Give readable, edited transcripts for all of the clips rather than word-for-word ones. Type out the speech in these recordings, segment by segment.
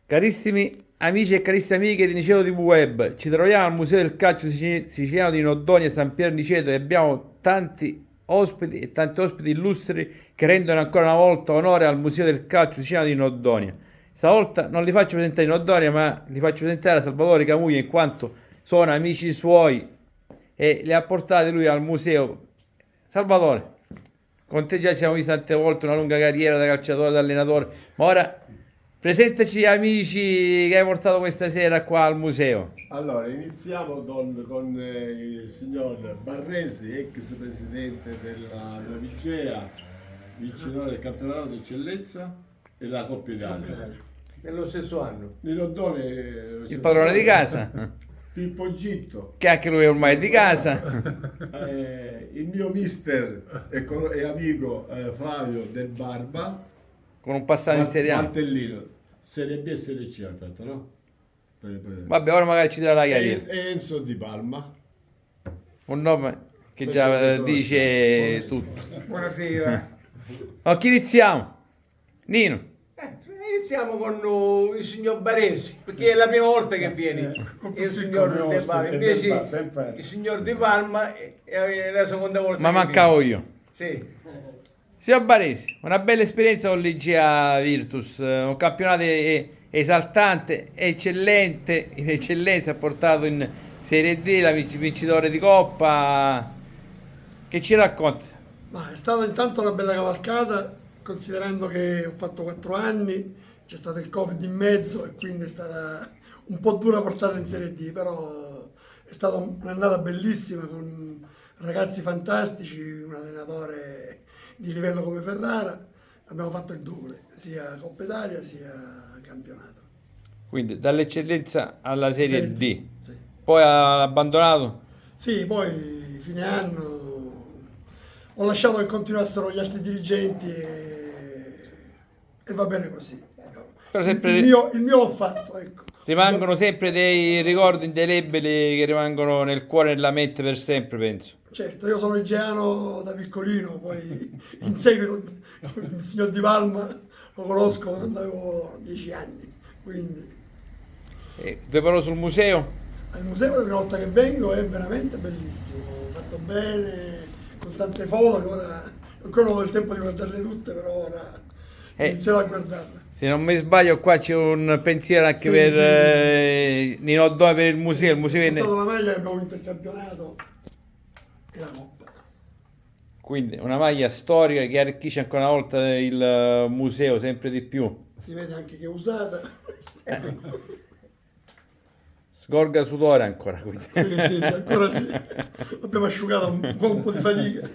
Carissimi amici e carissime amiche di Niceto TV Web, ci troviamo al Museo del Calcio Siciliano di Noddonia San Pier Niceto e abbiamo tanti ospiti e tanti ospiti illustri che rendono ancora una volta onore al Museo del Calcio Siciliano di Noddonia. Stavolta non li faccio presentare in Noddonia, ma li faccio presentare a Salvatore Camuglia in quanto sono amici suoi e li ha portati lui al museo. Salvatore, con te già ci siamo visti tante volte, una lunga carriera da calciatore, da allenatore, ma ora presentaci gli amici che hai portato questa sera qua al museo. Allora, iniziamo con il signor Barresi, ex presidente della Navigea, vincitore del campionato d'eccellenza e la Coppa Italia. Nello stesso anno. Nell'Oddone, Il padrone di casa, Pippo Gitto, che anche lui ormai è di casa. il mio mister e amico Flavio Del Barba, Con un passato in Serie A. Valtellino, Serie B e Serie C ha fatto, no? Vabbè, ora magari ci dirà la carriera. E Enzo Di Palma. Un nome che Questo già che dice tutto. Buonasera. Ma chi iniziamo? Nino. Iniziamo con il signor Baresi, perché è la prima volta che vieni. E il signor De Palma. Invece il signor Di Palma è la seconda volta Ma che mancavo io. viene. Sì. Signor Baresi, una bella esperienza con l'Igea Virtus, un campionato esaltante, eccellente, in eccellenza, ha portato in Serie D la vincitore di Coppa. Che ci racconta? Ma è stata intanto una bella cavalcata, considerando che ho fatto 4 anni, c'è stato il Covid in mezzo e quindi è stata un po' dura portarla in Serie D, però è stata un'annata bellissima con ragazzi fantastici, un allenatore di livello come Ferrara, abbiamo fatto il doble, sia Coppa Italia sia campionato. Quindi dall'eccellenza alla Serie D. Sì. Poi ha abbandonato. Sì, poi fine anno ho lasciato che continuassero gli altri dirigenti e va bene così. Però sempre Il mio l'ho fatto, ecco. rimangono sempre dei ricordi indelebili che rimangono nel cuore e nella mente per sempre, penso. Certo, io sono igeano da piccolino, poi in seguito il signor Di Palma lo conosco quando avevo 10 anni, quindi Due parole sul museo? al museo la prima volta che vengo è veramente bellissimo, fatto bene, con tante foto che ora ancora non ho il tempo di guardarle tutte, però ora inizierò a guardarle. Se non mi sbaglio, qua c'è un pensiero anche Sì, per sì. Nino Doi per il museo. Il museo Ho viene. portato la maglia che abbiamo vinto il campionato e la Coppa. Quindi una maglia storica che arricchisce ancora una volta il museo sempre di più. Si vede anche che è usata. Sgorga sudore ancora. Quindi. Sì, sì, sì, ancora sì. L'abbiamo asciugata un po' di fatica.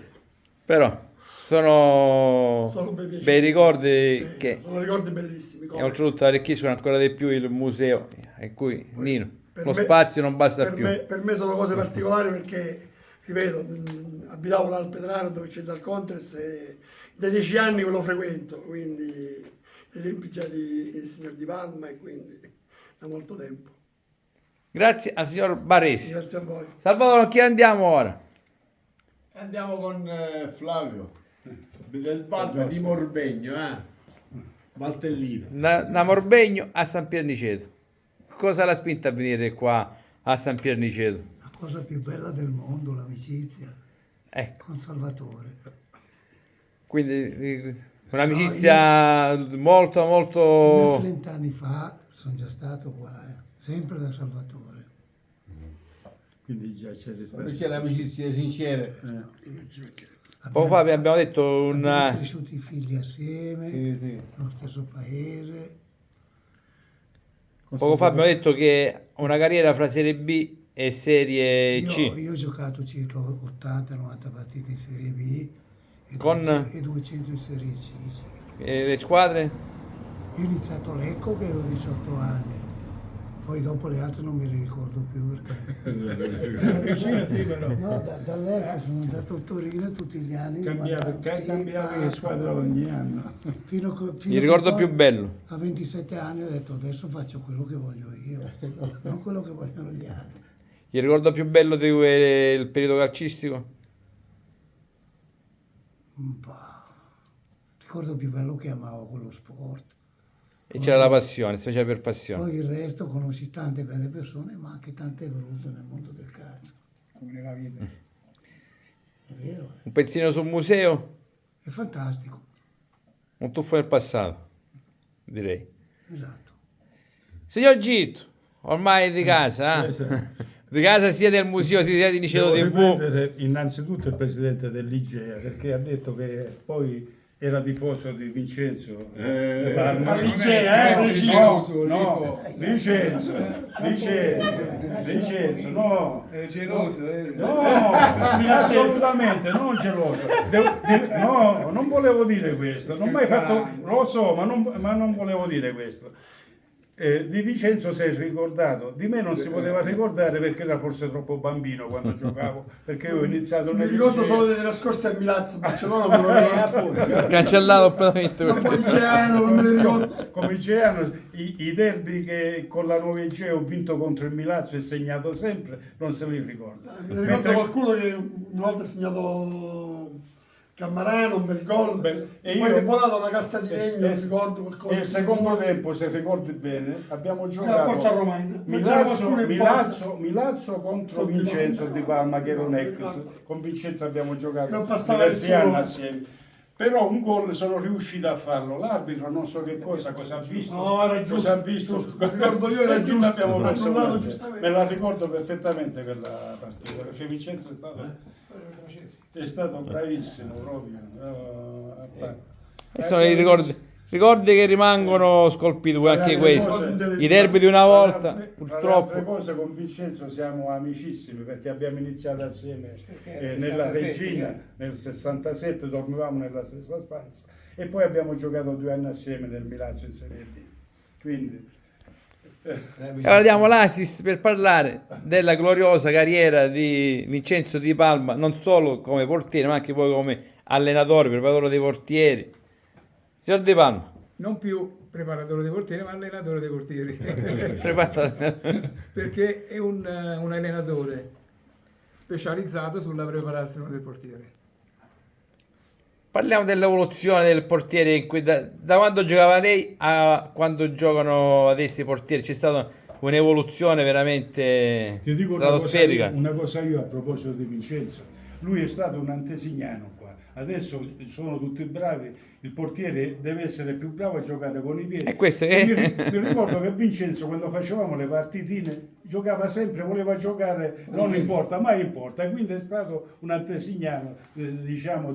Però sono Sono bei piaceri. bei ricordi Sì, che sono ricordi bellissimi. e oltretutto arricchiscono ancora di più il museo. E cui, Nino, Per lo me- spazio non basta per più. per me sono cose particolari perché, ripeto, abitavo là al Petraro dove c'è Dal Contres e da 10 anni lo frequento, quindi nei tempi già del signor Di Palma e quindi da molto tempo. Grazie al signor Baresi. Grazie a voi. Salvatore, a chi andiamo ora? Andiamo con Flavio Del Barba di Morbegno, Valtellino. Da Morbegno a San Pierniceto. Cosa l'ha spinta a venire qua a San Pierniceto? La cosa più bella del mondo, l'amicizia Ecco, con Salvatore. quindi un'amicizia molto, Io molto... 30 anni fa sono già stato qua, sempre da Salvatore. Quindi già c'è restato. Poi c'è l'amicizia sincera. Poco fa abbiamo detto Abbiamo cresciuti i figli assieme, Sì, sì. nello stesso paese. poco fa abbiamo detto che una carriera fra Serie B e Serie C. Io ho giocato circa 80-90 partite in Serie B e, Con? 200 in Serie C. Sì. E le squadre? Io ho iniziato a Lecco che avevo 18 anni, poi dopo le altre non me le ricordo più perché... Vicino sì, però. No, da Lecco sono andato a Torino tutti gli anni. Cambiavi le squadre ogni anno. Il ricordo più bello. A 27 anni ho detto adesso faccio quello che voglio io, non quello che vogliono gli altri. Il ricordo più bello del periodo calcistico? Un po'. Ricordo più bello che amavo quello sport. E c'era la passione, si faceva per passione. Poi il resto conosci tante belle persone, ma anche tante brutte nel mondo del calcio. come nella vita. È vero, Un pezzino sul museo, è fantastico, un tuffo nel passato, direi. esatto. Signor Gitto, ormai di casa, di casa sia del museo sia di Niceto Devo TV. riprendere innanzitutto il presidente dell'Igea, perché ha detto che poi era tifoso di Vincenzo Parma. Preciso, No, Vincenzo, no. È geloso, No, assolutamente, non geloso. No, non volevo dire questo, non ho mai fatto, lo so, ma non volevo dire questo. Di Vincenzo si è ricordato, di me non si poteva ricordare perché era forse troppo bambino quando giocavo, perché io ho iniziato Mi nel ricordo liceo. solo della scorsa a Milazzo, Barcellona, me lo ricordo. Cancellato completamente. Dopo liceano, non me ne ricordo. Come Igeano, i derby che con la Nuova Igea ho vinto contro il Milazzo e segnato sempre, non se li ricorda. Mi ricordo qualcuno che una volta ha segnato Cammarano, un bel gol, E poi io- è volato una cassa di legno, e- mi ricordo qualcosa. E il secondo tempo, se ricordi bene, abbiamo la giocato porta romana. Non c'era qualcuno in porta. Milazzo contro Con Di Vincenzo Palma. di Palma, che era un ex. Ricordo. Con Vincenzo abbiamo giocato Non passava diversi nessuno. anni assieme. Però un gol sono riuscito a farlo. L'arbitro non so che cosa ha visto. No, era giusto. Cosa ha visto? Ricordo io, era E quindi giusto. abbiamo L'ha perso annullato quella. giustamente. Me la ricordo perfettamente quella partita, perché Vincenzo è stato bravissimo proprio. E sono i ricordi che rimangono scolpiti anche questi. I derby di una volta, Tra le altre purtroppo. cose con Vincenzo siamo amicissimi perché abbiamo iniziato assieme nel nella 67, Regina nel 67, dormivamo nella stessa stanza e poi abbiamo giocato 2 anni assieme nel Milazzo in Serie D. Quindi E ora diamo l'assist per parlare della gloriosa carriera di Vincenzo Di Palma, non solo come portiere, ma anche poi come allenatore, preparatore dei portieri. Signor Di Palma, Non più preparatore dei portieri, ma allenatore dei portieri. preparatore. Perché è un allenatore specializzato sulla preparazione del portiere. Parliamo dell'evoluzione del portiere da quando giocava lei a quando giocano adesso i portieri. C'è stata un'evoluzione veramente ti dico stratosferica. una cosa io a proposito di Vincenzo. Lui è stato un antesignano qua. Adesso sono tutti bravi. Il portiere deve essere più bravo a giocare con i piedi. E questo Mi ricordo che Vincenzo, quando facevamo le partitine, giocava sempre, voleva giocare, non importa, mai importa. E quindi è stato un antesignano, diciamo,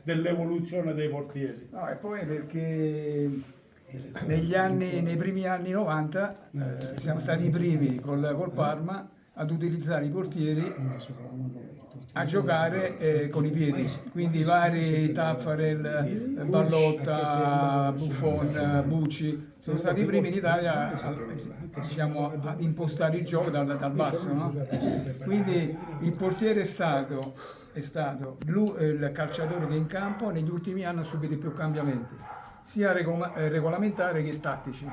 dell'evoluzione dei portieri. No, e poi perché nei primi anni 90 siamo stati i primi col Parma ad utilizzare i portieri a giocare con i piedi, quindi i vari Taffarel, Ballotta, Buffon, Bucci sono stati i primi in Italia ad impostare il gioco dal basso, no? Quindi il portiere è stato il calciatore che in campo negli ultimi anni ha subito più cambiamenti, sia regolamentari che tattici.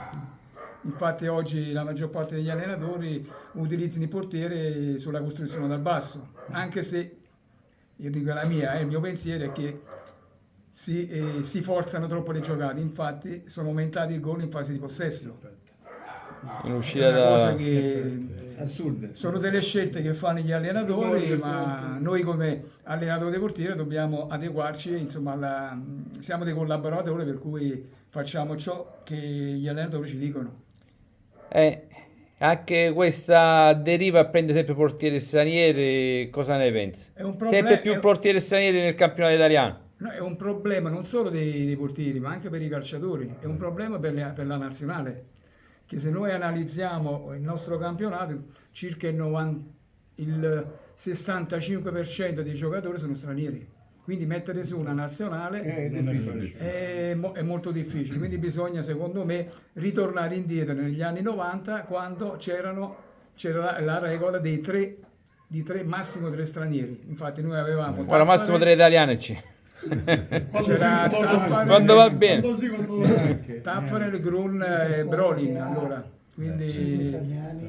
Infatti oggi la maggior parte degli allenatori utilizzano i portieri sulla costruzione dal basso, anche se, io dico il mio pensiero è che si forzano troppo le giocate, infatti sono aumentati i gol in fase di possesso. In È uscita una cosa da... che Assurdo. sono delle scelte che fanno gli allenatori, ma noi come allenatori dei portieri dobbiamo adeguarci, insomma, siamo dei collaboratori per cui facciamo ciò che gli allenatori ci dicono. Anche questa deriva a prendere sempre portieri stranieri, cosa ne pensi? È un problema- Sempre più portieri stranieri nel campionato italiano. No, è un problema non solo dei portieri, ma anche per i calciatori, è un problema per la nazionale, che se noi analizziamo il nostro campionato, circa il 65% dei giocatori sono stranieri. Quindi mettere su una nazionale è molto difficile, quindi bisogna secondo me ritornare indietro negli anni 90 quando c'era la regola di massimo 3 stranieri. Infatti noi avevamo Ora massimo 3 italiani c'è. c'era Quando va bene. Quando sì, quando no. Taffarel, Grun e Brolin allora. Quindi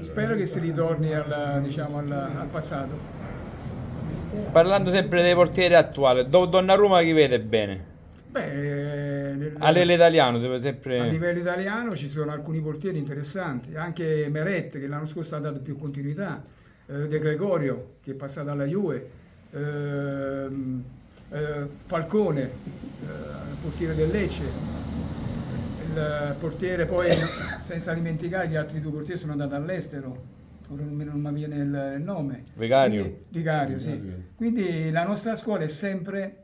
spero che si ritorni al passato. Parlando sempre dei portieri attuali, dopo Donnarumma chi vede bene? Beh, A livello italiano deve a sempre... livello italiano ci sono alcuni portieri interessanti, anche Meret che l'anno scorso ha dato più continuità, De Gregorio che è passato alla Juve, Falcone, portiere del Lecce, il portiere poi, senza dimenticare gli altri due portieri sono andati all'estero, ora non mi viene il nome. Vicario. Vicario, sì. Vicario. Quindi la nostra scuola è sempre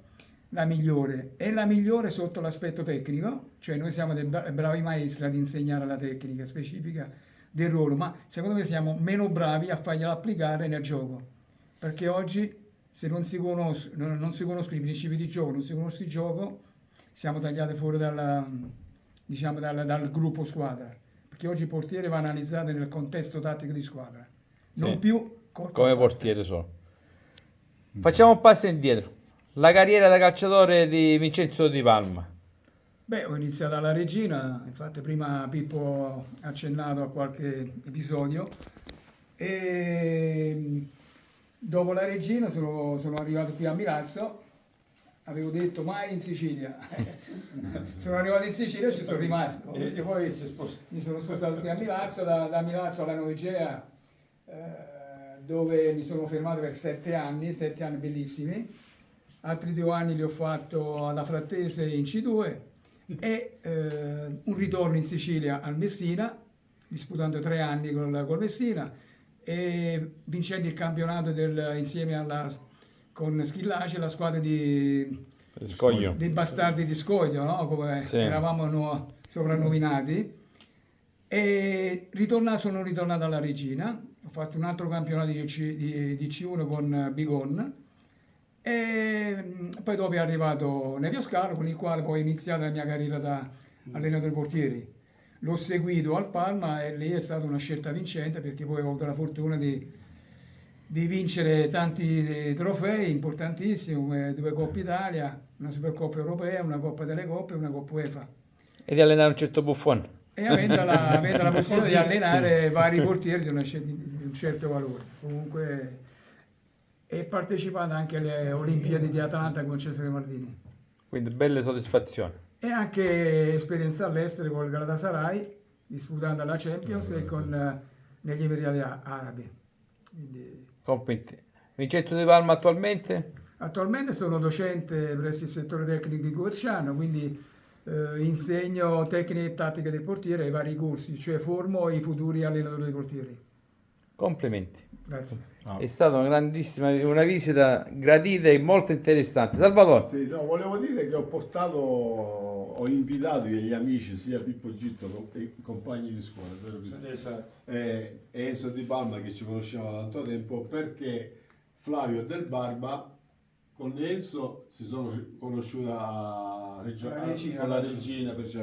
la migliore, è la migliore sotto l'aspetto tecnico, cioè noi siamo dei bravi maestri ad insegnare la tecnica specifica del ruolo, ma secondo me siamo meno bravi a fargliela applicare nel gioco, perché oggi se non si conoscono i principi di gioco, non si conosce il gioco, siamo tagliati fuori diciamo, dal gruppo squadra, perché oggi il portiere va analizzato nel contesto tattico di squadra, non Sì. più come portiere solo. Facciamo un passo indietro. La carriera da calciatore di Vincenzo Di Palma. Beh, ho iniziato alla Regina, infatti prima Pippo ha accennato a qualche episodio, e dopo la Regina sono arrivato qui a Milazzo, avevo detto mai in Sicilia, sono arrivato in Sicilia e ci sono rimasto, perché poi mi sono spostato qui a Milazzo, da Milazzo alla Novegea, dove mi sono fermato per 7 anni bellissimi, altri 2 anni li ho fatto alla Frattese in C2 e un ritorno in Sicilia al Messina, disputando 3 anni col Messina e vincendo il campionato insieme con Schillaci, la squadra Scoglio. dei bastardi di Scoglio, no? Come Sì. eravamo soprannominati. E sono ritornato alla Regina, ho fatto un altro campionato di C1 con Bigon e poi dopo è arrivato Nevio Scalo, con il quale poi ho iniziato la mia carriera da allenatore portieri. L'ho seguito al Parma e lì è stata una scelta vincente perché poi ho avuto la fortuna di vincere tanti trofei importantissimi, come 2 Coppe Italia, una Supercoppa Europea, una Coppa delle Coppe e una Coppa UEFA. E di allenare un certo Buffon. E avendo la possibilità di allenare vari portieri di un certo valore. Comunque, e partecipato anche alle Olimpiadi di Atlanta con Cesare Maldini. Quindi belle soddisfazioni. E anche esperienza all'estero con il Galatasaray, disputando la Champions e negli Emirati Arabi. Quindi, Complimenti. Vincenzo Di Palma attualmente? attualmente sono docente presso il settore tecnico di Coverciano, quindi insegno tecniche e tattiche del portiere ai vari corsi, cioè formo i futuri allenatori dei portieri. Complimenti. Grazie. È stata una visita gradita e molto interessante. Salvatore, Sì, no, volevo dire che ho invitato gli amici, sia Pippo Gitto che i compagni di scuola, vero Pippo? Esatto. E Enzo Di Palma, che ci conosciamo da tanto tempo, perché Flavio Del Barba con Enzo si sono conosciuti con la Regina, perciò,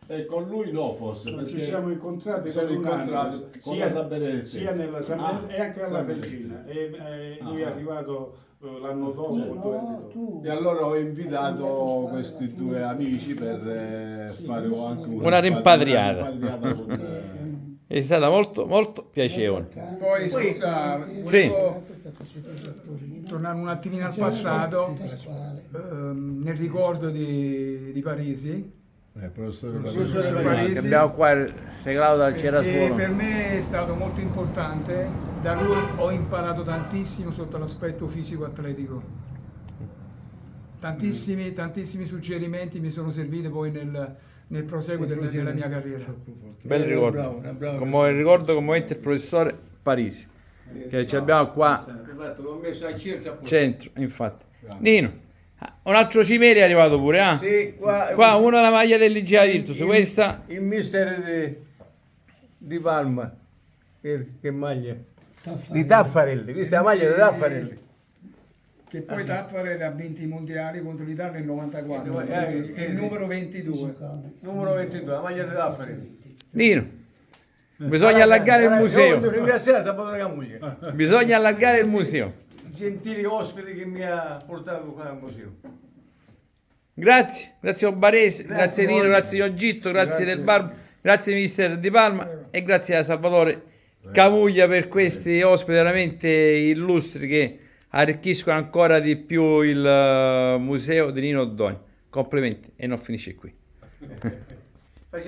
e con lui no, forse Non ci perché siamo incontrati si sono per un anno, incontrati con la San Benedetto. sia nella San Ah, e anche alla San Regina. Benedetto. Lui è arrivato l'anno dopo, 2 anni dopo. E allora ho invitato questi 2 amici per fare anche Una rimpatriata. con, è stata molto, molto piacevole. Poi scusa, Sì. volevo tornare un attimino al passato, nel ricordo di Parisi. professore Professore Parisi. Parisi. Che abbiamo qua regalato dal Che Cerasuolo. per me è stato molto importante, da lui ho imparato tantissimo sotto l'aspetto fisico-atletico. Tantissimi suggerimenti mi sono serviti poi nel proseguo della mia carriera. Bel ricordo. Come ricordo commovente il professore Parisi. Che ci abbiamo qua Esatto, l'ho messo a circa. centro, infatti. Nino, un altro Cimeri è arrivato pure, ah? Sì, Qua una la maglia del Licea Virtus, questa il mister di Palma. Che maglia? Di Taffarelli, questa è la maglia di Taffarelli. Che poi Taffarelli ha vinto i mondiali contro l'Italia nel 94, sì, è il numero 22. Numero 22, la maglia di Taffarelli. Nino, bisogna allargare il Devo museo. ringraziare Salvatore Camuglia, Bisogna allargare il museo. gentili ospiti che mi ha portato qua al museo. Grazie Obarese, grazie a Nino, voi. grazie Giongitto, grazie Del Barbo, grazie mister Di Palma e grazie a Salvatore Camuglia per questi ospiti veramente illustri che arricchiscono ancora di più il museo di Nino Oddoni. Complimenti e non finisce qui. Ciao.